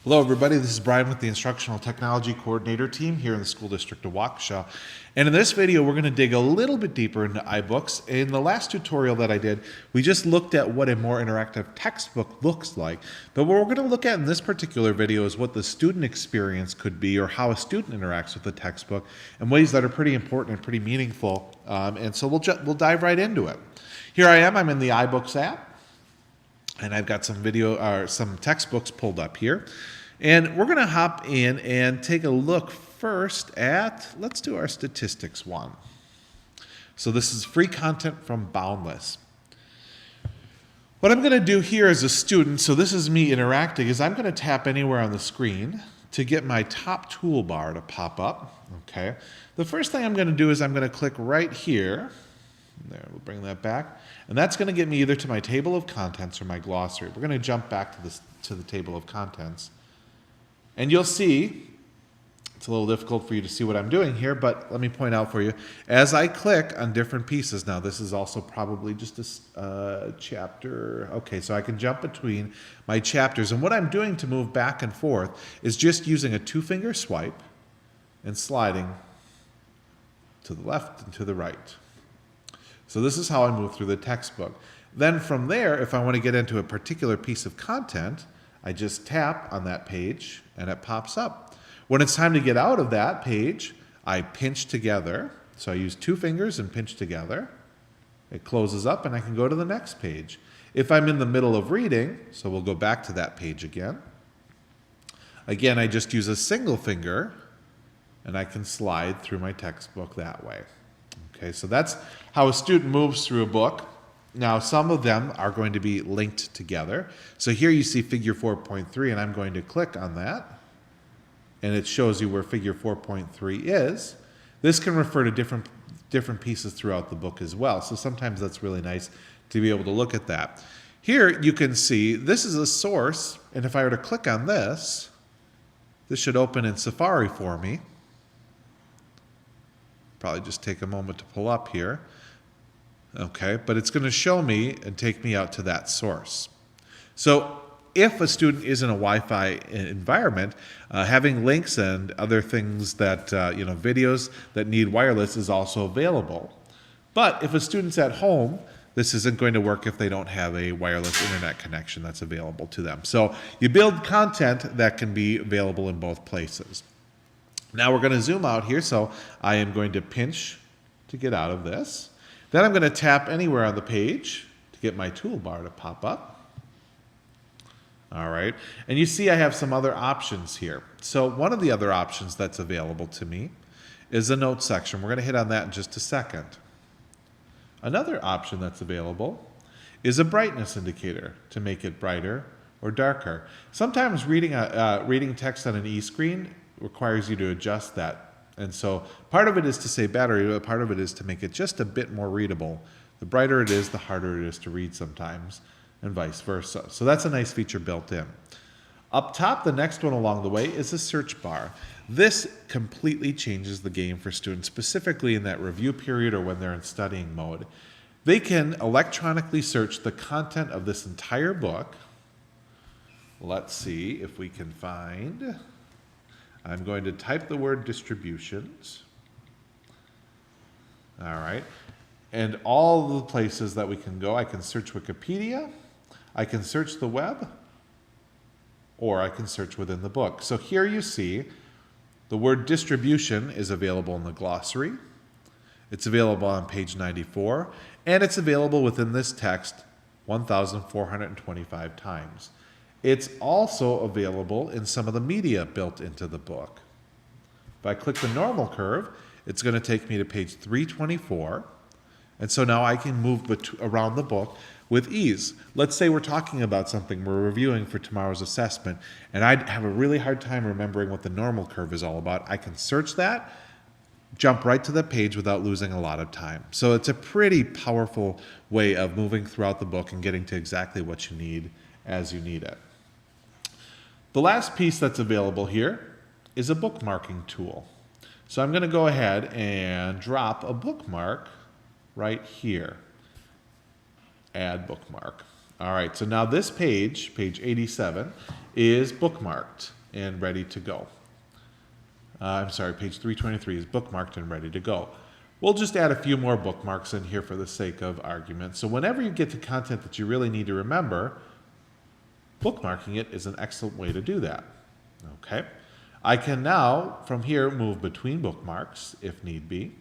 Hello everybody, this is Brian with the Instructional Technology Coordinator team here in the School District of Waukesha. And in this video, we're going to dig a little bit deeper into iBooks. In the last tutorial that I did, we just looked at what a more interactive textbook looks like. But what we're going to look at in this particular video is what the student experience could be, or how a student interacts with the textbook in ways that are pretty important and pretty meaningful. And so we'll dive right into it. Here I'm in the iBooks app. And I've got some textbooks pulled up here. And we're going to hop in and take a look first at, let's do our statistics one. So this is free content from Boundless. What I'm going to do here as a student, so this is me interacting, is I'm going to tap anywhere on the screen to get my top toolbar to pop up. Okay. The first thing I'm going to do is I'm going to click right here. There, we'll bring that back. And that's going to get me either to my table of contents or my glossary. We're going to jump back to the table of contents. And you'll see, it's a little difficult for you to see what I'm doing here, but let me point out for you, as I click on different pieces, now this is also probably just a chapter. Okay, so I can jump between my chapters. And what I'm doing to move back and forth is just using a two-finger swipe and sliding to the left and to the right. So this is how I move through the textbook. Then from there, if I want to get into a particular piece of content, I just tap on that page and it pops up. When it's time to get out of that page, I pinch together. So I use two fingers and pinch together. It closes up and I can go to the next page. If I'm in the middle of reading, so we'll go back to that page again. Again, I just use a single finger and I can slide through my textbook that way. Okay, so that's how a student moves through a book. Now, some of them are going to be linked together. So here you see figure 4.3, and I'm going to click on that, and it shows you where figure 4.3 is. This can refer to different pieces throughout the book as well, so sometimes that's really nice to be able to look at that. Here you can see this is a source, and if I were to click on this, this should open in Safari for me. Probably just take a moment to pull up here. Okay, but it's going to show me and take me out to that source. So if a student is in a Wi-Fi environment, having links and other things that, videos that need wireless is also available. But if a student's at home, this isn't going to work if they don't have a wireless internet connection that's available to them. So you build content that can be available in both places. Now we're going to zoom out here, so I am going to pinch to get out of this. Then I'm going to tap anywhere on the page to get my toolbar to pop up. All right, and you see I have some other options here. So one of the other options that's available to me is the notes section. We're going to hit on that in just a second. Another option that's available is a brightness indicator to make it brighter or darker. Sometimes reading text on an e-screen requires you to adjust that. And so part of it is to save battery, but part of it is to make it just a bit more readable. The brighter it is, the harder it is to read sometimes, and vice versa. So that's a nice feature built in. Up top, the next one along the way is a search bar. This completely changes the game for students, specifically in that review period or when they're in studying mode. They can electronically search the content of this entire book. Let's see if we can find... I'm going to type the word distributions. All right. And all the places that we can go, I can search Wikipedia, I can search the web, or I can search within the book. So here you see the word distribution is available in the glossary. It's available on page 94, and it's available within this text 1,425 times. It's also available in some of the media built into the book. If I click the normal curve, it's going to take me to page 324. And so now I can move around the book with ease. Let's say we're talking about something we're reviewing for tomorrow's assessment, and I have a really hard time remembering what the normal curve is all about. I can search that, jump right to the page without losing a lot of time. So it's a pretty powerful way of moving throughout the book and getting to exactly what you need as you need it. The last piece that's available here is a bookmarking tool. So I'm going to go ahead and drop a bookmark right here. Add bookmark. All right, so now this page, page 87, is bookmarked and ready to go. I'm sorry, page 323 is bookmarked and ready to go. We'll just add a few more bookmarks in here for the sake of argument. So whenever you get to content that you really need to remember, bookmarking it is an excellent way to do that. Okay. I can now, from here, move between bookmarks if need be.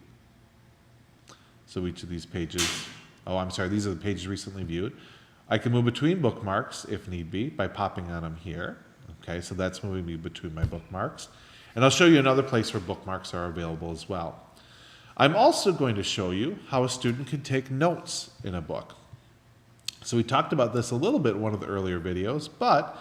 So each of these pages, these are the pages recently viewed. I can move between bookmarks if need be by popping on them here. Okay, so that's moving me between my bookmarks. And I'll show you another place where bookmarks are available as well. I'm also going to show you how a student can take notes in a book. So we talked about this a little bit in one of the earlier videos, but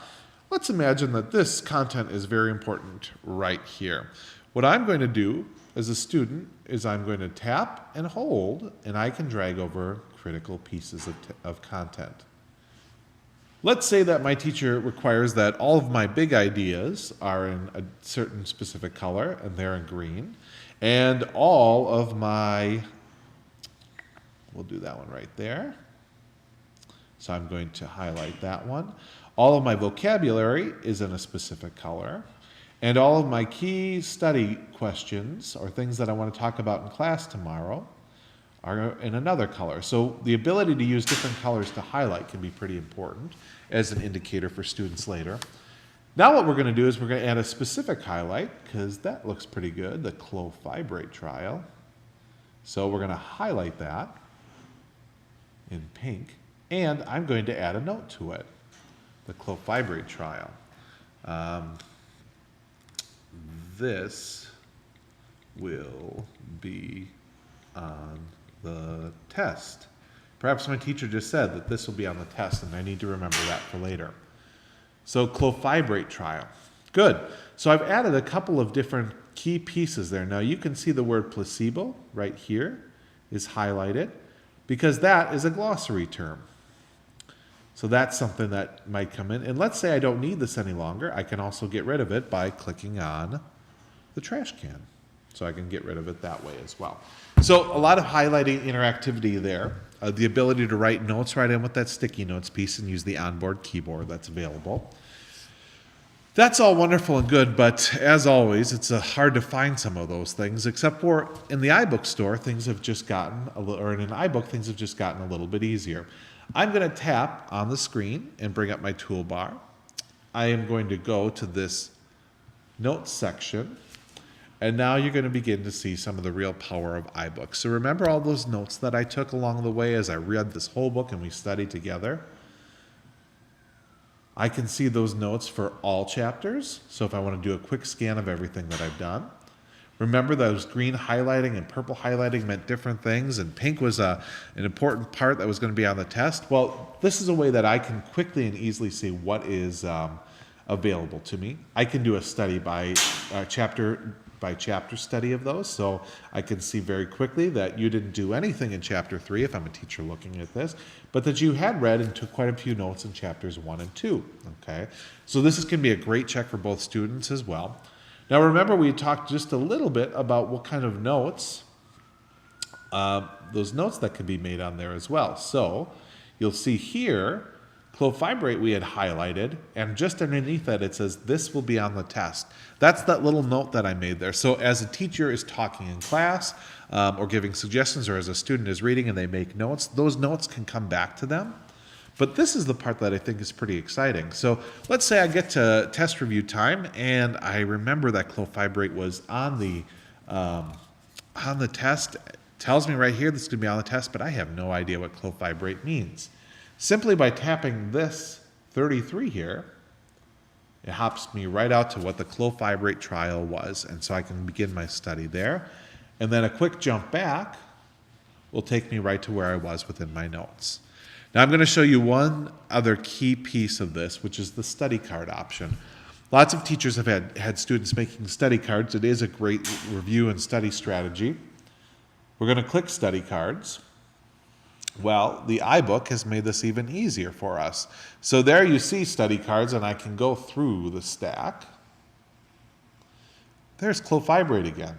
let's imagine that this content is very important right here. What I'm going to do as a student is I'm going to tap and hold, and I can drag over critical pieces of content. Let's say that my teacher requires that all of my big ideas are in a certain specific color, and they're in green, and all of my, we'll do that one right there. So I'm going to highlight that one. All of my vocabulary is in a specific color, and all of my key study questions or things that I want to talk about in class tomorrow are in another color. So the ability to use different colors to highlight can be pretty important as an indicator for students later. Now what we're going to do is we're going to add a specific highlight, because that looks pretty good, the clofibrate trial. So we're going to highlight that in pink, and I'm going to add a note to it, the clofibrate trial. This will be on the test. Perhaps my teacher just said that this will be on the test, and I need to remember that for later. So clofibrate trial. Good. So I've added a couple of different key pieces there. Now you can see the word placebo right here is highlighted because that is a glossary term. So that's something that might come in. And let's say I don't need this any longer. I can also get rid of it by clicking on the trash can. So I can get rid of it that way as well. So a lot of highlighting interactivity there. The ability to write notes right in with that sticky notes piece and use the onboard keyboard that's available. That's all wonderful and good, but as always, it's hard to find some of those things, except for in the iBook store, things have just gotten, or in an iBook, things have just gotten a little bit easier. I'm going to tap on the screen and bring up my toolbar. I am going to go to this notes section. And now you're going to begin to see some of the real power of iBooks. So remember all those notes that I took along the way as I read this whole book and we studied together? I can see those notes for all chapters. So if I want to do a quick scan of everything that I've done. Remember those green highlighting and purple highlighting meant different things, and pink was an important part that was going to be on the test. Well, this is a way that I can quickly and easily see what is available to me. I can do a study by chapter study of those, so I can see very quickly that you didn't do anything in chapter 3 if I'm a teacher looking at this, but that you had read and took quite a few notes in chapters 1 and 2. Okay, so this can be a great check for both students as well. Now remember, we talked just a little bit about what kind of notes, those notes that can be made on there as well. So you'll see here, clofibrate we had highlighted, and just underneath that it says this will be on the test. That's that little note that I made there. So as a teacher is talking in class or giving suggestions, or as a student is reading and they make notes, those notes can come back to them. But this is the part that I think is pretty exciting. So let's say I get to test review time and I remember that clofibrate was on the test. It tells me right here this is going to be on the test, but I have no idea what clofibrate means. Simply by tapping this 33 here, it hops me right out to what the clofibrate trial was, and so I can begin my study there. And then a quick jump back will take me right to where I was within my notes. Now I'm going to show you one other key piece of this, which is the study card option. Lots of teachers have had students making study cards. It is a great review and study strategy. We're going to click study cards. Well, the iBook has made this even easier for us. So there you see study cards, and I can go through the stack. There's clofibrate again.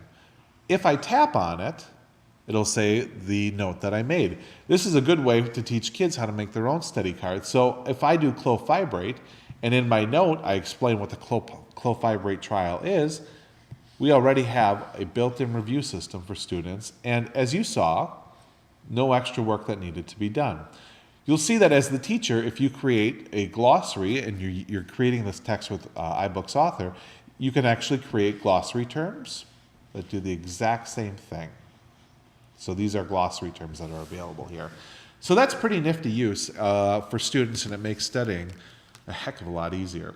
If I tap on it, it'll say the note that I made. This is a good way to teach kids how to make their own study cards. So if I do clofibrate, and in my note I explain what the clofibrate trial is, we already have a built-in review system for students, and as you saw, no extra work that needed to be done. You'll see that as the teacher, if you create a glossary and you're creating this text with iBooks Author, you can actually create glossary terms that do the exact same thing. So these are glossary terms that are available here. So that's pretty nifty use for students, and it makes studying a heck of a lot easier.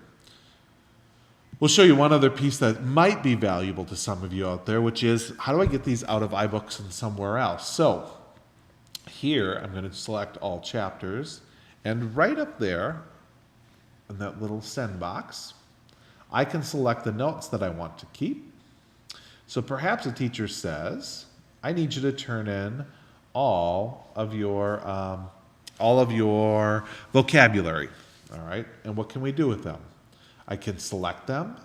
We'll show you one other piece that might be valuable to some of you out there, which is how do I get these out of iBooks and somewhere else? So here I'm going to select all chapters, and right up there in that little send box, I can select the notes that I want to keep. So perhaps a teacher says, I need you to turn in all of your vocabulary. All right, and what can we do with them? I can select them,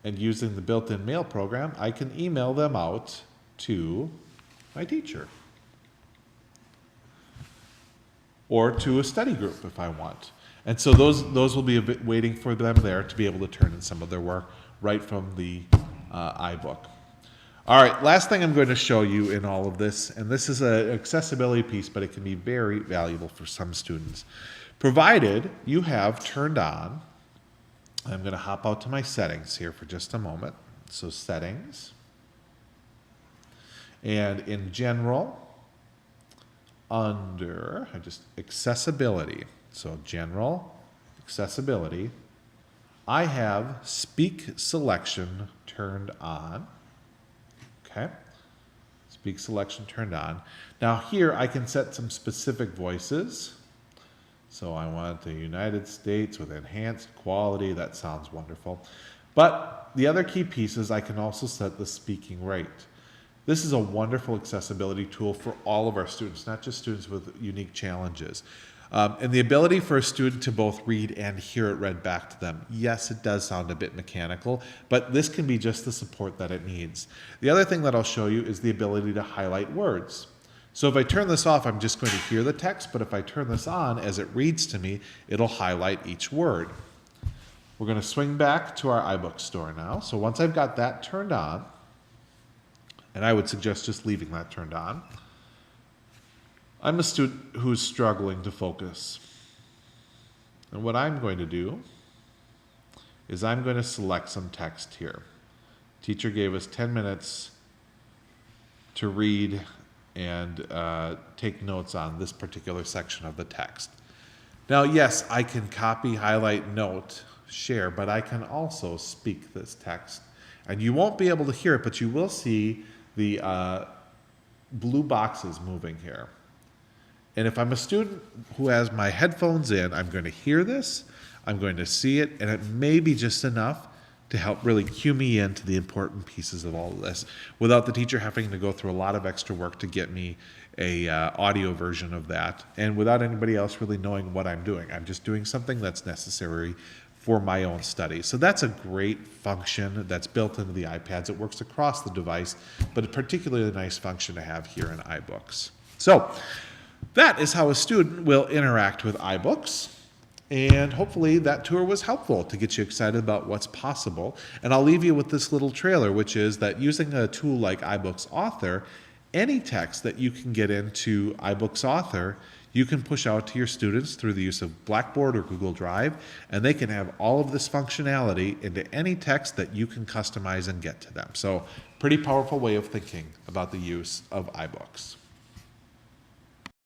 and using the built-in mail program, I can email them out to my teacher or to a study group if I want. And so those will be waiting for them there to be able to turn in some of their work right from the iBook. All right, last thing I'm going to show you in all of this, and this is an accessibility piece, but it can be very valuable for some students. Provided you have turned on, I'm going to hop out to my settings here for just a moment. So settings, and in general, under accessibility, so general accessibility, I have speak selection turned on. Okay, speak selection turned on. Now here I can set some specific voices. So I want the United States with enhanced quality. That sounds wonderful. But the other key piece is I can also set the speaking rate. This is a wonderful accessibility tool for all of our students, not just students with unique challenges. And the ability for a student to both read and hear it read back to them. Yes, it does sound a bit mechanical, but this can be just the support that it needs. The other thing that I'll show you is the ability to highlight words. So if I turn this off, I'm just going to hear the text, but if I turn this on, as it reads to me, it'll highlight each word. We're going to swing back to our iBook store now. So once I've got that turned on, and I would suggest just leaving that turned on, I'm a student who's struggling to focus. And what I'm going to do is I'm going to select some text here. Teacher gave us 10 minutes to read and take notes on this particular section of the text. Now, yes, I can copy, highlight, note, share, but I can also speak this text. And you won't be able to hear it, but you will see the blue boxes moving here. And if I'm a student who has my headphones in, I'm going to hear this, I'm going to see it, and it may be just enough to help really cue me into the important pieces of all of this without the teacher having to go through a lot of extra work to get me a audio version of that, and without anybody else really knowing what I'm doing. I'm just doing something that's necessary for my own study. So that's a great function that's built into the iPads. It works across the device, but a particularly nice function to have here in iBooks. So that is how a student will interact with iBooks. And hopefully that tour was helpful to get you excited about what's possible. And I'll leave you with this little trailer, which is that using a tool like iBooks Author, any text that you can get into iBooks Author, you can push out to your students through the use of Blackboard or Google Drive, and they can have all of this functionality into any text that you can customize and get to them. So pretty powerful way of thinking about the use of iBooks.